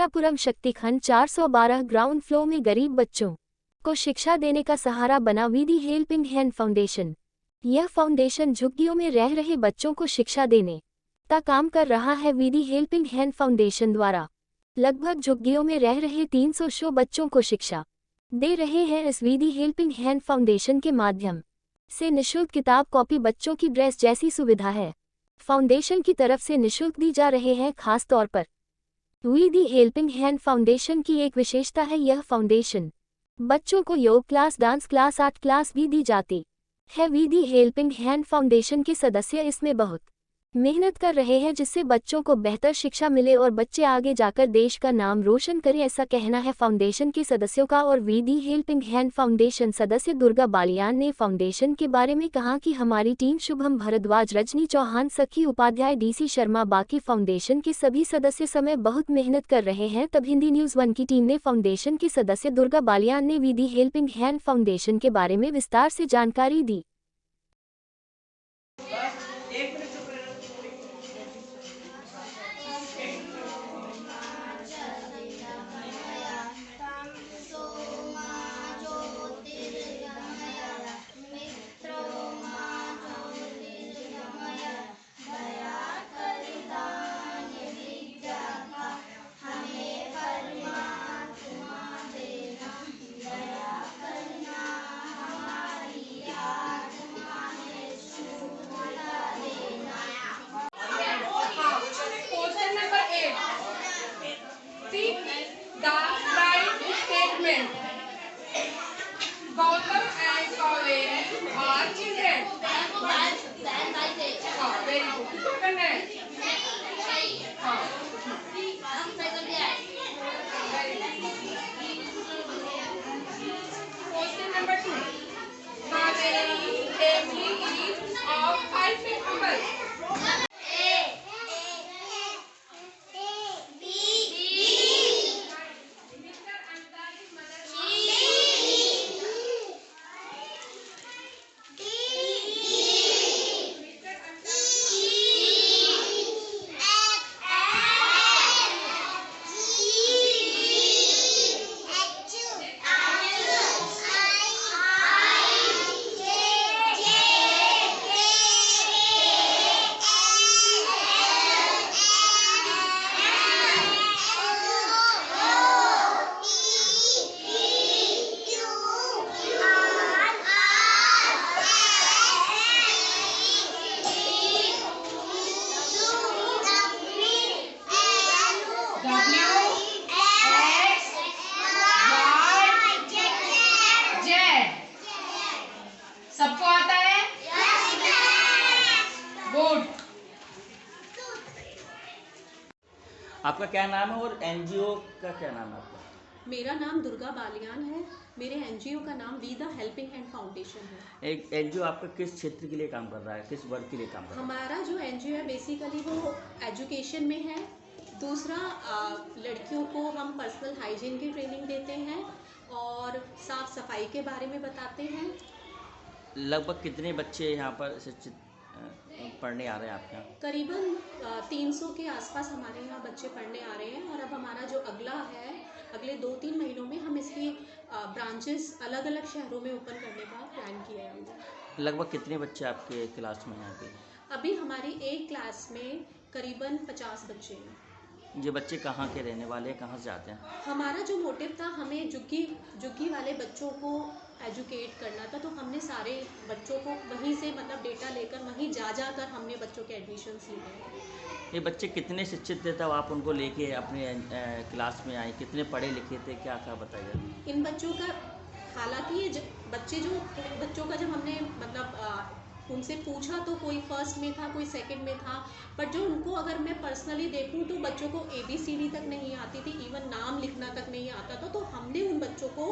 Indirapuram शक्तिखंड 412 ground floor में गरीब बच्चों को शिक्षा देने का सहारा बना वीदी हेल्पिंग हैंड फाउंडेशन। यह फाउंडेशन झुग्गियों में रह रहे बच्चों को शिक्षा देने का काम कर रहा है। वीदी हेल्पिंग हैंड फाउंडेशन द्वारा लगभग झुग्गियों में रह रहे 300 बच्चों को शिक्षा दे रहे हैं। इस वीदी हेल्पिंग हैंड फाउंडेशन के माध्यम से निःशुल्क किताब, कॉपी, बच्चों की ड्रेस जैसी सुविधा है फाउंडेशन की तरफ से निःशुल्क दी जा रहे हैं। खास तौर पर वीदी हेल्पिंग हैंड फाउंडेशन की एक विशेषता है, यह फाउंडेशन बच्चों को योग class, dance class, art class भी दी जाती है। वीदी हेल्पिंग हैंड फाउंडेशन के सदस्य इसमें बहुत मेहनत कर रहे हैं जिससे बच्चों को बेहतर शिक्षा मिले और बच्चे आगे जाकर देश का नाम रोशन करें, ऐसा कहना है फाउंडेशन के सदस्यों का। और वीदी हेल्पिंग हैंड फाउंडेशन सदस्य दुर्गा बालियान ने फाउंडेशन के बारे में कहा कि हमारी टीम शुभम भरद्वाज, रजनी चौहान, सखी उपाध्याय, डीसी शर्मा, बाकी फाउंडेशन के सभी सदस्य समय बहुत मेहनत कर रहे हैं। तब हिंदी न्यूज़ 1 की टीम ने फाउंडेशन के सदस्य दुर्गा बालियान ने वीदी हेल्पिंग हैंड फाउंडेशन के बारे में विस्तार से जानकारी दी। The right statement. Gautam and Kaveri are children. Very good. Connect. Question number 2. Kaveri family is of 5 members. सबको आता है? गुड। आपका क्या नाम है और एनजीओ का क्या नाम है आपका? मेरा नाम दुर्गा बालियान है। मेरे एनजीओ का नाम वीदा हेल्पिंग हैंड फाउंडेशन है। एक एनजीओ आपका किस क्षेत्र के लिए काम कर रहा है, किस वर्ग के लिए काम कर रहा है? हमारा जो एनजीओ है बेसिकली वो एजुकेशन में है। दूसरा, लड़कियों को हम पर्सनल हाइजीन की ट्रेनिंग देते हैं और साफ सफाई के बारे में बताते हैं। लगभग कितने बच्चे यहाँ पर शिक्षित पढ़ने आ रहे हैं आपके यहाँ? करीबन 300 के आसपास हमारे यहाँ बच्चे पढ़ने आ रहे हैं। और अब हमारा जो अगले 2-3 महीनों में हम इसकी ब्रांचेस अलग अलग शहरों में ओपन करने का प्लान किया है हमने। लगभग कितने बच्चे आपके क्लास में यहाँ पे? अभी हमारी एक क्लास में करीबन 50 बच्चे हैं। ये बच्चे कहाँ के रहने वाले हैं, कहाँ से आते हैं? हमारा जो मोटिव था, हमें झुग्गी वाले बच्चों को एजुकेट करना था, तो हमने सारे बच्चों को वहीं से मतलब डेटा लेकर वहीं जाकर हमने बच्चों के एडमिशन्स लिए हैं। ये बच्चे कितने शिक्षित थे तब आप उनको लेके अपने क्लास में आए? कितने पढ़े लिखे थे, क्या क्या बताइए? इन बच्चों का, हालांकि ये बच्चों का जब हमने मतलब उनसे पूछा तो कोई फर्स्ट में था, कोई सेकंड में था, बट जो उनको अगर मैं पर्सनली देखूं तो बच्चों को ABCD तक नहीं आती थी, इवन नाम लिखना तक नहीं आता था। तो हमने उन बच्चों को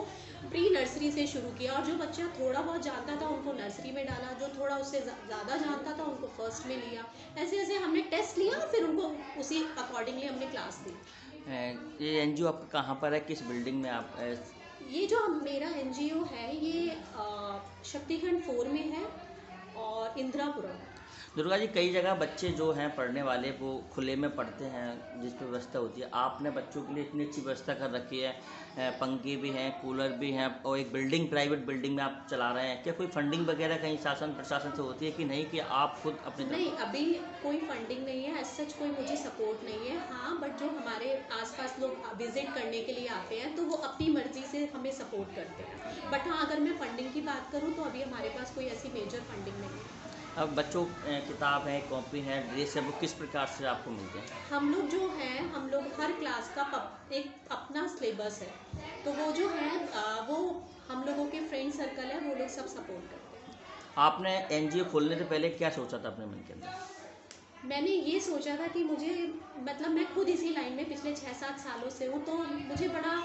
प्री नर्सरी से शुरू किया और जो बच्चा थोड़ा बहुत जानता था उनको नर्सरी में डाला, जो थोड़ा उससे ज़्यादा जानता था उनको फर्स्ट में लिया। ऐसे ऐसे हमने टेस्ट लिया, फिर उनको उसी अकॉर्डिंगली हमने क्लास दी। ये NGO आपका कहाँ पर है, किस बिल्डिंग में आप? ये जो मेरा NGO है ये शक्तिखंड 4 में है और इंदिरापुरम। दुर्गा जी, कई जगह बच्चे जो हैं पढ़ने वाले वो खुले में पढ़ते हैं, जिस पे व्यवस्था होती है। आपने बच्चों के लिए इतनी अच्छी व्यवस्था कर रखी है, पंखे भी हैं, कूलर भी हैं, और एक बिल्डिंग, प्राइवेट बिल्डिंग में आप चला रहे हैं। क्या कोई फंडिंग वगैरह कहीं शासन प्रशासन से होती है कि नहीं, कि आप खुद अपनी नहीं, अभी कोई फंडिंग नहीं है, एज सच कोई मुझे सपोर्ट नहीं है। हाँ, बट जो हमारे आसपास लोग विजिट करने के लिए आते हैं तो वो अपनी मर्जी से हमें सपोर्ट करते हैं। बट हाँ, अगर मैं फंडिंग की बात करूँ तो अभी हमारे पास कोई ऐसी मेजर फंडिंग नहीं है। अब बच्चों किताब है, कॉपी है, ड्रेस है, वो किस प्रकार से आपको मिलते हैं? हम लोग जो हैं, हम लोग हर क्लास का एक अपना सिलेबस है, तो वो जो है वो हम लोगों के फ्रेंड सर्कल है, वो लोग सब सपोर्ट करते हैं। आपने एनजीओ खोलने से पहले क्या सोचा था अपने मन के अंदर? मैंने ये सोचा था कि मुझे, मतलब मैं खुद इसी लाइन में पिछले 6-7 सालों से हूँ, तो मुझे बड़ा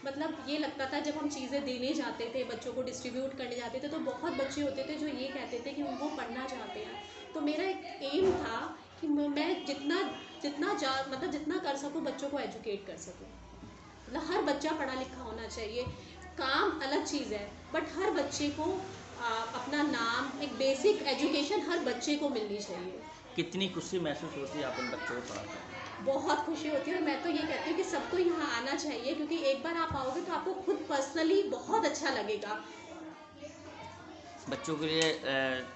मतलब ये लगता था, जब हम चीज़ें देने जाते थे, बच्चों को डिस्ट्रीब्यूट करने जाते थे, तो बहुत बच्चे होते थे जो ये कहते थे कि वो पढ़ना चाहते हैं। तो मेरा एक एम था कि मैं जितना मतलब जितना कर सकूँ बच्चों को एजुकेट कर सकूँ। मतलब हर बच्चा पढ़ा लिखा होना चाहिए। काम अलग चीज़ है, बट हर बच्चे को अपना नाम, एक बेसिक एजुकेशन हर बच्चे को मिलनी चाहिए। कितनी खुशी महसूस होती है आप उन बच्चों को पढ़ाते हैं? बहुत खुशी होती है, और मैं तो ये कहती हूँ कि सबको यहाँ आना चाहिए, क्योंकि एक बार आप आओगे तो आपको खुद पर्सनली बहुत अच्छा लगेगा। बच्चों के लिए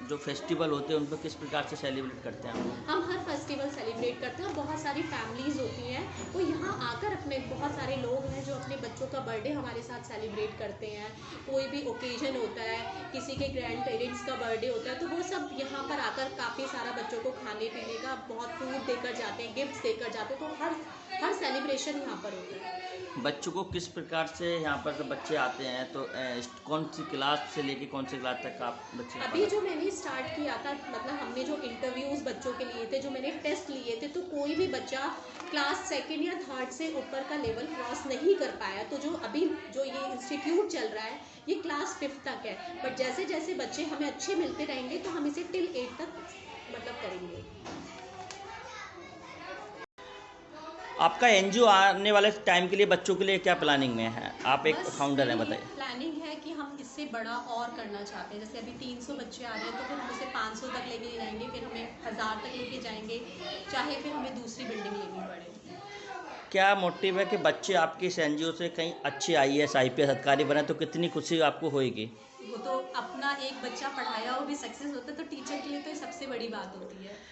जो फेस्टिवल होते हैं उन पर किस प्रकार से सेलिब्रेट करते हैं आप? हम हर फेस्टिवल सेलिब्रेट करते हैं, और बहुत सारी फैमिलीज़ होती हैं, वो यहाँ आकर अपने, बहुत सारे लोग हैं जो अपने बच्चों का बर्थडे हमारे साथ सेलिब्रेट करते हैं। कोई भी ओकेजन होता है, किसी के ग्रैंड पेरेंट्स का बर्थडे होता है, तो वो सब यहाँ पर आकर काफ़ी सारा बच्चों को खाने पीने का बहुत फूड देकर जाते हैं, गिफ्ट्स देकर जाते हैं। तो हर सेलिब्रेशन यहाँ पर होता है। बच्चों को किस प्रकार से यहाँ पर जब बच्चे आते हैं तो कौन सी क्लास से लेके कौन सी क्लास तक आप बच्चे अभी जो मैंने स्टार्ट किया था, मतलब हमने जो इंटरव्यूज़ बच्चों के लिए थे, जो मैंने टेस्ट लिए थे, तो कोई भी बच्चा क्लास 2nd या 3rd से ऊपर का लेवल क्रॉस नहीं कर पाया। तो जो अभी जो ये इंस्टीट्यूट चल रहा है, ये क्लास 5th तक है, बट जैसे जैसे बच्चे हमें अच्छे मिलते रहेंगे तो हम इसे टिल 8 तक मतलब करेंगे। आपका एनजीओ आने वाले टाइम के लिए बच्चों के लिए क्या प्लानिंग में है? आप एक बस फाउंडर हैं, मेरी बताइए। प्लानिंग है कि हम इससे बड़ा और करना चाहते हैं। जैसे अभी 300 बच्चे आ रहे हैं, तो फिर हम इसे 500 तक लेके जाएंगे, फिर हमें 1000 तक लेके जाएंगे, चाहे फिर हमें दूसरी बिल्डिंग लेनी पड़े। क्या मोटिव है कि बच्चे आपके इस एनजीओ से कहीं अच्छे आईएएस आईपीएस अधिकारी बने, तो कितनी खुशी आपको होएगी? वो तो अपना एक बच्चा पढ़ाया वो भी सक्सेस होता है, तो टीचर के लिए तो ये सबसे बड़ी बात होती है।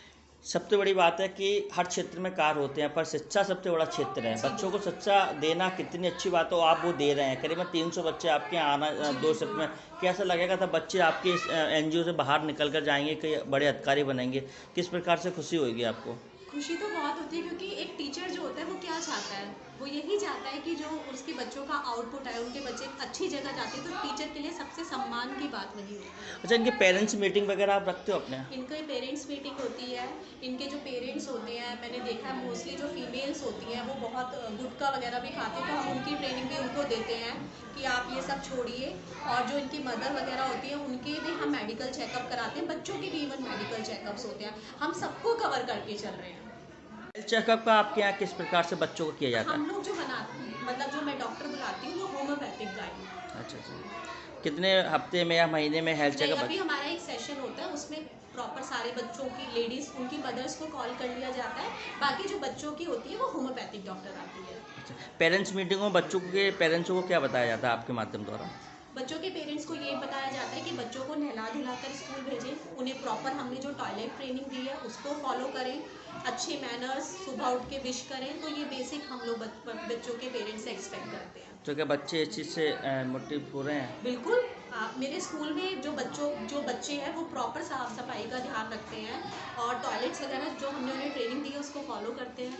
सबसे बड़ी बात है कि हर क्षेत्र में कार्य होते हैं, पर शिक्षा सबसे बड़ा क्षेत्र है। बच्चों को शिक्षा देना कितनी अच्छी बात हो, आप वो दे रहे हैं। करीबन 300 बच्चे आपके यहाँ आना 2 शिफ्ट में, कैसा लगेगा था बच्चे आपके इस एनजीओ से बाहर निकल कर जाएंगे, कई बड़े अधिकारी बनेंगे, किस प्रकार से खुशी होगी आपको? खुशी तो बहुत होती है, क्योंकि एक टीचर जो होता है वो क्या चाहता है, वो यही चाहता है कि जो उसके बच्चों का आउटपुट है, उनके बच्चे अच्छी जगह जाते हैं, तो टीचर के लिए सबसे सम्मान की बात वही होती है। अच्छा, इनके पेरेंट्स मीटिंग वगैरह आप रखते हो अपने? इनके पेरेंट्स मीटिंग होती है। इनके जो पेरेंट्स होते हैं, मैंने देखा है मोस्टली जो फीमेल्स होती हैं वो बहुत गुटखा वगैरह भी खाती हैं, तो हम उनकी ट्रेनिंग भी उनको देते हैं कि आप ये सब छोड़िए। और जो इनकी मदर वगैरह होती है, उनके भी हम मेडिकल चेकअप कराते हैं, बच्चों के भी इवन मेडिकल चेकअप्स होते हैं, हम सबको कवर करके चल रहे हैं। हेल्थ चेकअप का आपके यहाँ किस प्रकार से बच्चों को किया जाता है? हम लोग जो बनाते, मतलब जो मैं डॉक्टर बुलाती हूँ, वो होम्योपैथिक गाइड। अच्छा अच्छा, कितने हफ्ते में या महीने में हेल्थ नहीं, चेकअप? अभी हमारा एक सेशन होता है, उसमें प्रॉपर सारे बच्चों की, लेडीज़, उनकी मदर्स को कॉल कर लिया जाता है। बाकी जो बच्चों की होती है वो होम्योपैथिक डॉक्टर आती है। अच्छा, पेरेंट्स मीटिंग में बच्चों के पेरेंट्सों को क्या बताया जाता है आपके माध्यम द्वारा? बच्चों के पेरेंट्स को ये बताया जाता है कि बच्चों को नहला धुलाकर स्कूल भेजें, उन्हें प्रॉपर हमने जो टॉयलेट ट्रेनिंग दी है उसको फॉलो करें, अच्छे मैनर्स, सुबह उठ के विश करें। तो ये बेसिक हम लोग बच्चों के पेरेंट्स से एक्सपेक्ट करते हैं। तो क्या बच्चे इस चीज़ से मोटिव हो रहे हैं? बिल्कुल। मेरे स्कूल में जो बच्चे हैं वो प्रॉपर साफ सफाई का ध्यान रखते हैं, और टॉयलेट्स वगैरह जो हमने उन्हें ट्रेनिंग दी है उसको फॉलो करते हैं।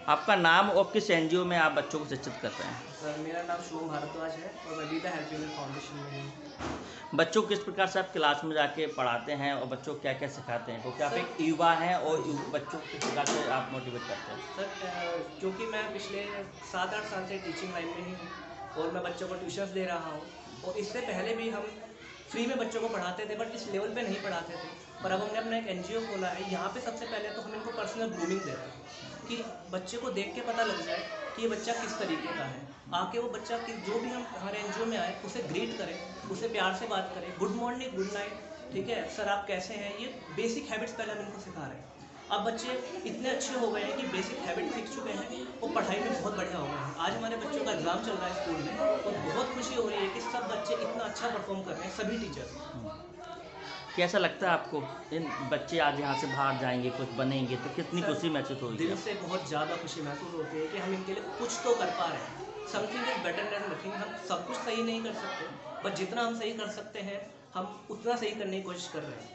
आपका नाम और किस एनजीओ में आप बच्चों को शिक्षित करते हैं? सर, मेरा नाम शुभम भारद्वाज है और मैं गीता हेल्पिंग फाउंडेशन में हूँ। बच्चों को किस प्रकार से आप क्लास में जाके पढ़ाते हैं और बच्चों को क्या क्या सिखाते हैं, क्योंकि आप एक युवा हैं और बच्चों को किस प्रकार से आप मोटिवेट करते हैं? सर, क्योंकि मैं पिछले 7-8 साल से टीचिंग लाइन में ही हूँ और मैं बच्चों को ट्यूशन्स दे रहा हूँ, और इससे पहले भी हम फ्री में बच्चों को पढ़ाते थे, बट इस लेवल पे नहीं पढ़ाते थे। पर अब हमने अपना एक एनजीओ खोला है। यहाँ पे सबसे पहले तो हम इनको पर्सनल ग्रूमिंग देते हैं कि बच्चे को देख के पता लग जाए कि ये बच्चा किस तरीके का है। आके वो बच्चा जो भी हम हमारे एनजीओ में आए उसे ग्रीट करें, उसे प्यार से बात करें, गुड मॉर्निंग, गुड नाइट, ठीक है सर आप कैसे हैं, ये बेसिक हैबिट्स पहले हम इनको सिखा रहे हैं। अब बच्चे इतने अच्छे हो गए हैं कि बेसिक हैबिट सीख चुके हैं, वो पढ़ाई में बहुत बढ़िया हो गए हैं। आज हमारे बच्चों का एग्ज़ाम चल रहा है स्कूल में और बहुत खुशी हो रही है कि सब बच्चे इतना अच्छा परफॉर्म कर रहे हैं, सभी टीचर्स। कैसा लगता है आपको इन बच्चे आज यहाँ से बाहर जाएंगे कुछ बनेंगे तो कितनी सर, खुशी महसूस होगी? दिल से बहुत ज़्यादा खुशी महसूस होती है कि हम इनके लिए कुछ तो कर पा रहे हैं। Something is better than nothing. हम सब कुछ सही नहीं कर सकते, पर जितना हम सही कर सकते हैं हम उतना सही करने की कोशिश कर रहे हैं।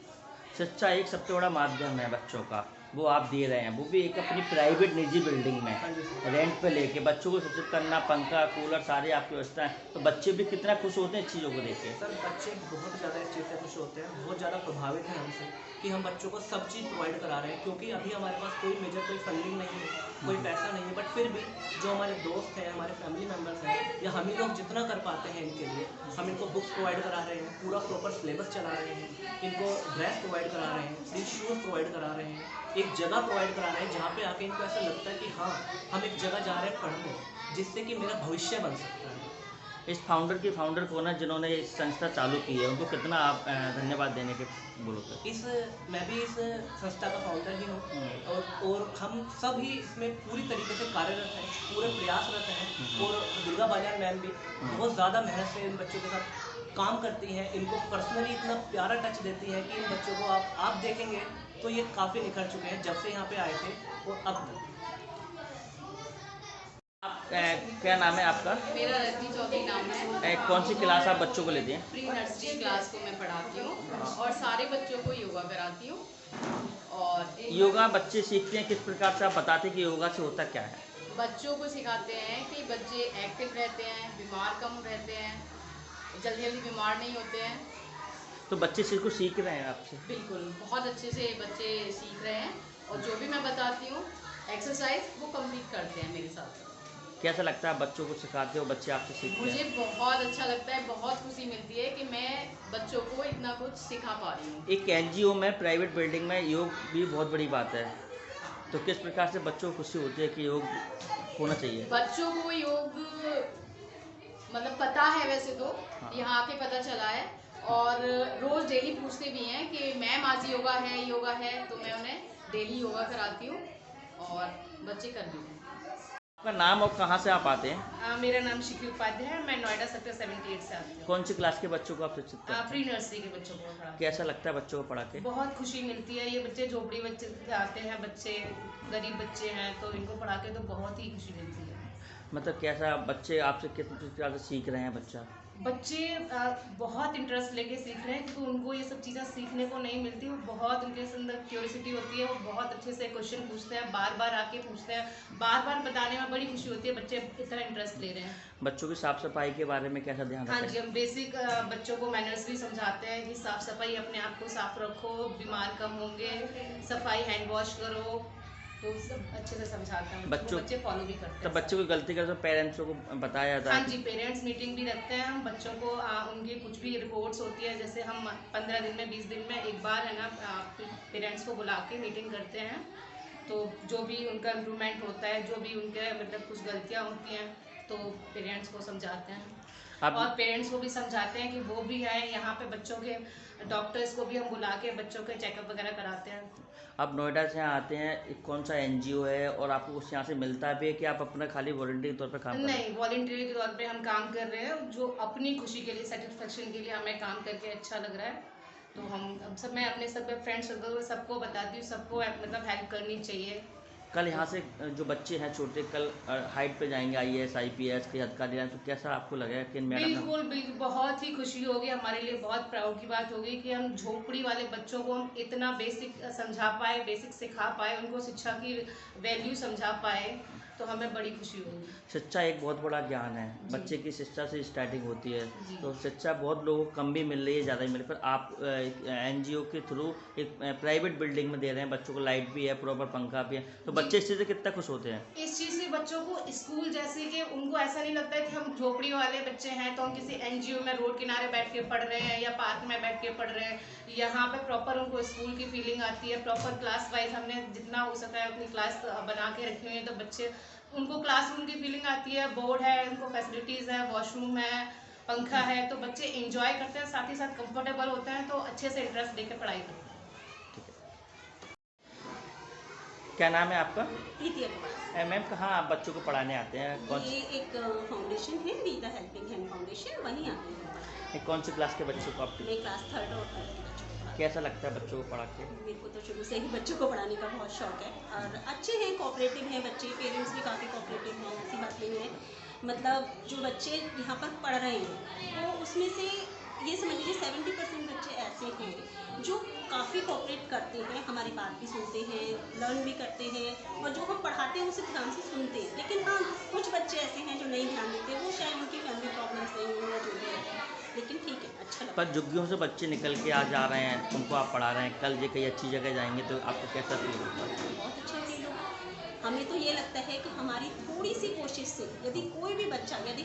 शिक्षा एक सबसे बड़ा माध्यम है बच्चों का, वो आप दे रहे हैं, वो भी एक अपनी प्राइवेट निजी बिल्डिंग में हाँ जी सर। रेंट पे लेके बच्चों को शिक्षित करना, पंखा कूलर सारी आपकी व्यवस्था है, तो बच्चे भी कितना खुश होते हैं इस चीज़ों को देख के। सर बच्चे बहुत ज़्यादा इस चीज़ से खुश होते हैं, बहुत ज़्यादा प्रभावित हैं हमसे कि हम बच्चों को सब चीज़ प्रोवाइड करा रहे हैं, क्योंकि अभी हमारे पास कोई मेजर कोई फंडिंग नहीं है, कोई पैसा नहीं है, बट फिर भी जो हमारे दोस्त हैं, हमारे फैमिली मेम्बर्स हैं या हम ही लोग जितना कर पाते हैं इनके लिए, हम इनको बुक्स प्रोवाइड करा रहे हैं, पूरा प्रॉपर सिलेबस चला रहे हैं, इनको ड्रेस प्रोवाइड करा रहे हैं, फ्री शूज़ प्रोवाइड करा रहे हैं, एक जगह प्रोवाइड करा रहे हैं जहाँ पे आके इनको ऐसा लगता है कि हाँ हम एक जगह जा रहे हैं पढ़ने, जिससे कि मेरा भविष्य बन सकता है। इस फाउंडर कौन है जिन्होंने इस संस्था चालू की है, उनको कितना आप धन्यवाद देने के बोलोगे? मैं भी इस संस्था का फाउंडर ही हूँ और हम सब ही इसमें पूरी तरीके से कार्यरत हैं, पूरे प्रयासरत हैं। और दुर्गा बालियान मैम भी बहुत ज़्यादा मेहनत से इन बच्चों के साथ काम करती हैं, इनको पर्सनली इतना प्यारा टच देती हैं कि इन बच्चों को आप देखेंगे तो ये काफ़ी निखर चुके हैं जब से यहाँ पे आए थे और अब तक। क्या नाम है आपका? मेरा रजनी चौधरी नाम है। कौन सी क्लास आप बच्चों को लेती हैं? प्री नर्सरी क्लास को मैं पढ़ाती हूँ और सारे बच्चों को योगा कराती हूँ। और योगा बच्चे सीखते हैं किस प्रकार से, आप बताते हैं कि योगा से होता क्या है? बच्चों को सिखाते हैं कि बच्चे एक्टिव रहते हैं, बीमार कम रहते हैं, जल्दी जल्दी बीमार नहीं होते हैं। तो बच्चे इसको सीख रहे हैं आपसे? बिल्कुल, बहुत अच्छे से बच्चे सीख रहे हैं और जो भी मैं बताती हूँ एक्सरसाइज वो कंप्लीट करते हैं मेरे साथ। कैसा लगता है बच्चों को सिखाते हो, बच्चे आपसे सीखते मुझे हैं? बहुत अच्छा लगता है, बहुत खुशी मिलती है कि मैं बच्चों को इतना कुछ सिखा पा रही हूँ। एक एनजीओ में प्राइवेट बिल्डिंग में योग भी बहुत बड़ी बात है, तो किस प्रकार से बच्चों को खुशी होती है कि योग होना चाहिए? बच्चों को योग मतलब पता है वैसे तो, हाँ। यहाँ आके पता चला है और रोज डेली पूछते भी हैं कि मैम आज योगा है, तो मैं उन्हें डेली योगा कराती हूँ और बच्चे कर भी हैं। आपका नाम और कहाँ से आप आते हैं? मेरा नाम शिकी उपाध्याय है। मैं नोएडा सेक्टर 78 से आती हूँ। कौन सी क्लास के बच्चों को आप शिक्षित करते हैं? प्री नर्सरी के बच्चों को पढ़ाती कैसा लगता है बच्चों को पढ़ा के? हूँ। बहुत खुशी मिलती है। ये बच्चे झोपड़ी बच्चे से आते हैं, बच्चे गरीब बच्चे हैं, तो इनको पढ़ा के तो बहुत ही खुशी मिलती है। मतलब कैसा बच्चे आपसे किस प्रकार से सीख रहे हैं? बच्चे बहुत इंटरेस्ट लेके सीख रहे हैं क्योंकि उनको ये सब चीज़ें सीखने को नहीं मिलती। वो बहुत उनके अंदर क्यूरियोसिटी होती है, वो बहुत अच्छे से क्वेश्चन पूछते हैं, बार बार आके पूछते हैं, बार बार बताने में बड़ी खुशी होती है। बच्चे इतना इंटरेस्ट ले रहे हैं। बच्चों की साफ सफाई के बारे में कैसा ध्यान हाँ रखते जी, हैं? हम बेसिक बच्चों को मैनर्स भी समझाते हैं कि साफ सफाई, अपने आप को साफ रखो, बीमार कम होंगे, सफाई, हैंड वॉश करो, तो सब अच्छे से समझाते हैं। बच्चे फॉलो भी करते तो हैं। बच्चे कोई गलती करे तो पेरेंट्स को बताया जाता हाँ है? जी, पेरेंट्स मीटिंग भी रखते हैं हम बच्चों को। उनकी कुछ भी रिपोर्ट्स होती है, जैसे हम 15 दिन में 20 दिन में एक बार है ना पेरेंट्स को बुला के मीटिंग करते हैं। तो जो भी उनका इम्प्रूवमेंट होता है, जो भी उनके मतलब कुछ गलतियाँ होती हैं, तो पेरेंट्स को समझाते हैं। और पेरेंट्स को भी समझाते हैं कि वो भी आए यहाँ पे, बच्चों के डॉक्टर्स को भी हम बुला के बच्चों के चेकअप वगैरह कराते हैं। आप नोएडा से यहाँ आते हैं, कौन सा एनजीओ है और आपको कुछ यहाँ से मिलता भी है कि आप अपना खाली वॉलंटियर तौर पर काम कर रहे हैं? नहीं, वॉलंटियर के तौर पे हम काम कर रहे हैं, जो अपनी खुशी के लिए, सेटिस्फेक्शन के लिए हमें काम करके अच्छा लग रहा है। तो हम अब सब, मैं अपने सब फ्रेंड्स सर्कल सबको बताती हूँ, सबको मतलब हेल्प करनी चाहिए। कल यहाँ से जो बच्चे हैं छोटे, कल हाइट पे जाएंगे, IAS IPS के अधिकारी हैं, तो कैसा आपको लगा कि मैडम? बिल्कुल बिल्कुल, बहुत ही खुशी होगी, हमारे लिए बहुत प्राउड की बात होगी कि हम झोपड़ी वाले बच्चों को हम इतना बेसिक समझा पाए, बेसिक सिखा पाए, उनको शिक्षा की वैल्यू समझा पाए, तो हमें बड़ी खुशी होगी। शिक्षा एक बहुत बड़ा ज्ञान है, बच्चे की शिक्षा से स्टार्टिंग होती है, जी। तो शिक्षा बहुत लोगों को कम भी मिल रही है, ज़्यादा भी मिल रही है, पर आप एनजीओ के थ्रू एक प्राइवेट बिल्डिंग में दे रहे हैं, बच्चों को लाइट भी है, प्रॉपर पंखा भी है, तो बच्चे इस चीज़ से कितना खुश होते हैं? इस चीज़ से बच्चों को स्कूल जैसे कि उनको ऐसा नहीं लगता है कि हम झोपड़ी वाले बच्चे हैं तो हम किसी एनजीओ में रोड किनारे बैठ के पढ़ रहे हैं या पार्क में बैठ के पढ़ रहे हैं। यहाँ पे प्रॉपर उनको स्कूल की फीलिंग आती है। प्रॉपर क्लास वाइज हमने जितना हो सका है अपनी क्लास बना के रखी हुई है, तो बच्चे उनको क्लासरूम की फीलिंग आती है। बोर्ड है, उनको फैसिलिटीज़ है, वॉशरूम है, पंखा है, तो बच्चे एंजॉय करते हैं, साथ ही साथ कंफर्टेबल होते हैं, तो अच्छे से इंटरेस्ट देकर पढ़ाई करते हैं। क्या नाम है आपका? प्रीति अग्रवाल। मैम, कहाँ आप बच्चों को पढ़ाने आते हैं? कौन ये एक फाउंडेशन है, we the helping hand foundation, वहीं आते हैं। कौन सी क्लास के बच्चों को आप? मैं क्लास 3rd और 4th के बच्चों को पढ़ाती कैसा लगता है बच्चों को पढ़ा के? हूँ। मेरे को तो शुरू से ही बच्चों को पढ़ाने का बहुत शौक है और अच्छे हैं, कोऑपरेटिव हैं बच्चे, पेरेंट्स भी काफ़ी कोऑपरेटिव हैं, ऐसी बात नहीं है। मतलब जो बच्चे यहाँ पर पढ़ रहे हैं तो उसमें से ये समझ लीजिए 70% बच्चे ऐसे हैं जो काफ़ी कोऑपरेट करते हैं, हमारी बात भी सुनते हैं, लर्न भी करते हैं और जो हम पढ़ाते हैं उसे ध्यान से सुनते हैं। लेकिन हाँ, कुछ बच्चे ऐसे हैं जो नहीं ध्यान देते, वो शायद उनकी फैमिली प्रॉब्लम्स नहीं हुई या जो भी है, लेकिन ठीक है, अच्छा लगता है। पर झुग्गियों से बच्चे निकल के आ जा रहे हैं, उनको आप पढ़ा रहे हैं, कल ये कहीं अच्छी जगह जाएंगे तो आपको कैसा फील होगा? बहुत अच्छा फील होगा। हमें तो ये लगता है कि हमारी थोड़ी सी कोशिश से यदि कोई भी बच्चा, यदि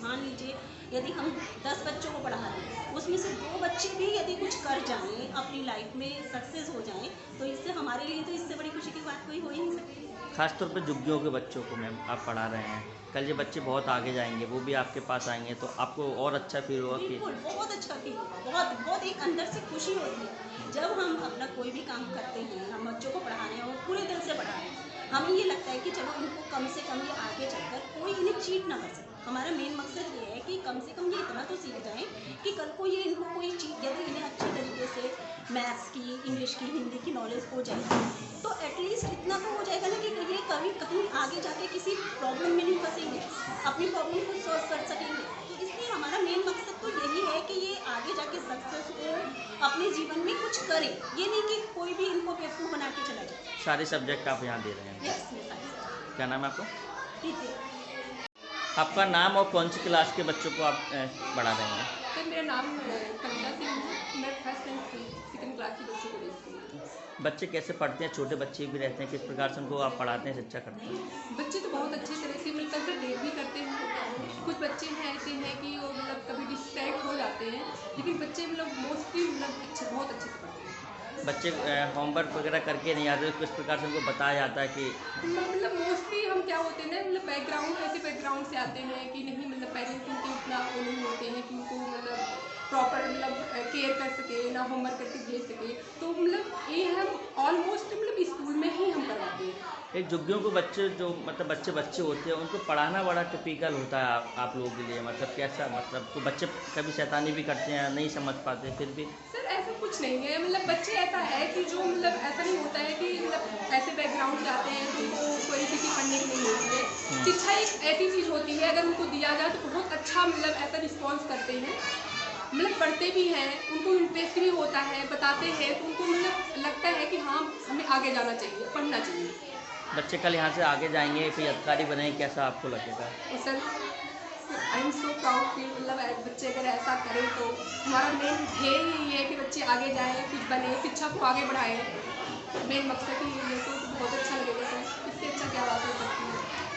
मान लीजिए यदि हम 10 बच्चों को पढ़ा रहे हैं, उसमें से 2 बच्चे भी यदि कुछ कर जाएं, अपनी लाइफ में सक्सेस हो जाएं, तो इससे हमारे लिए तो इससे बड़ी खुशी की बात कोई हो ही नहीं सकती। खासतौर पर झुग्गियों के बच्चों को मैम आप पढ़ा रहे हैं, कल ये बच्चे बहुत आगे जाएंगे, वो भी आपके पास आएंगे तो आपको और अच्छा फील होगा कि? बिल्कुल, बहुत अच्छा फील होगा, बहुत बहुत एक अंदर से खुशी होती है जब हम अपना कोई भी काम करते हैं, हम बच्चों को पढ़ा रहे हैं और पूरे दिल से पढ़ा रहे हैं। हमें ये लगता है कि चलो इनको कम से कम ये आगे चलकर कोई इन्हें चीट ना कर सके। हमारा मेन मकसद ये है कि कम से कम ये इतना तो सीख जाएं कि कल को ये इनको कोई चीज़, यदि इन्हें अच्छे तरीके से मैथ्स की, इंग्लिश की, हिंदी की नॉलेज हो जाएगी तो एटलीस्ट इतना तो हो जाएगा ना कि ये कभी कहीं आगे जाके किसी प्रॉब्लम में नहीं फंसेंगे, अपनी प्रॉब्लम को सॉल्व कर सकेंगे। तो इसलिए हमारा मेन मकसद तो यही है कि ये आगे जाके सक्सेस हो, अपने जीवन में कुछ करें, ये नहीं कि कोई भी इनको बेवकूफ़ बना के चला जाए। सारे सब्जेक्ट आप यहाँ दे रहे हैं? यस, मैं साइंस। क्या नाम है आपका? प्रीति। आपका नाम और कौन सी क्लास के बच्चों को आप पढ़ा रहे हैं? सर मेरा नाम कविता सिंह है, मैं 1st एंड 2nd क्लास के बच्चों को देखती हूँ। बच्चे कैसे पढ़ते हैं? छोटे बच्चे भी रहते हैं, किस प्रकार से उनको आप पढ़ाते हैं, शिक्षा करते हैं? बच्चे तो बहुत अच्छी तरह से मिलकर कर डेट भी करते हैं। कुछ बच्चे हैं ऐसे हैं कि वो मतलब कभी डिस्ट्रैक्ट हो जाते हैं, लेकिन बच्चे मतलब मोस्टली मतलब बहुत अच्छे से पढ़ते हैं। बच्चे होमवर्क वगैरह करके नहीं आते, किस प्रकार से उनको बताया जाता है कि? मतलब मोस्टली हम क्या होते हैं ना, मतलब ऐसे बैकग्राउंड से आते हैं कि नहीं, मतलब पेरेंट्स उनके उतना वो नहीं होते हैं कि उनको मतलब प्रॉपर मतलब केयर कर सके, ना होमवर्क करके भेज सके, तो मतलब ये हम ऑलमोस्ट मतलब स्कूल में ही हम करवाते हैं। एक झुग्गियों को बच्चे जो मतलब बच्चे होते हैं, उनको पढ़ाना बड़ा टिपिकल होता है आप लोगों के लिए, मतलब कैसा, मतलब तो बच्चे कभी शैतानी भी करते हैं, नहीं समझ पाते, फिर भी? सर ऐसा कुछ नहीं है, मतलब बच्चे ऐसा है कि जो मतलब ऐसा नहीं होता है कि मतलब ऐसे बैकग्राउंड से आते हैं जिनको कोई किसी पढ़ने की नहीं होती है। शिक्षा एक ऐसी चीज़ होती है, अगर उनको दिया जाए तो बहुत अच्छा मतलब ऐसा रिस्पॉन्स करते हैं, मतलब पढ़ते भी हैं, उनको इंटरेस्ट भी होता है, बताते हैं तो उनको मतलब लगता है कि हाँ हमें आगे जाना चाहिए, पढ़ना चाहिए। बच्चे कल यहाँ से आगे जाएंगे, कोई अधिकारी बनेंगे, कैसा आपको लगेगा? और sir I am so proud कि मतलब बच्चे अगर ऐसा करें तो हमारा मेन ध्येय यही है कि बच्चे आगे जाएँ, कुछ बने, शिक्षा को आगे बढ़ाएँ, मेन मकसद ही ये है, तो बहुत अच्छा लगेगा सर, इससे अच्छा क्या बात हो सकती है।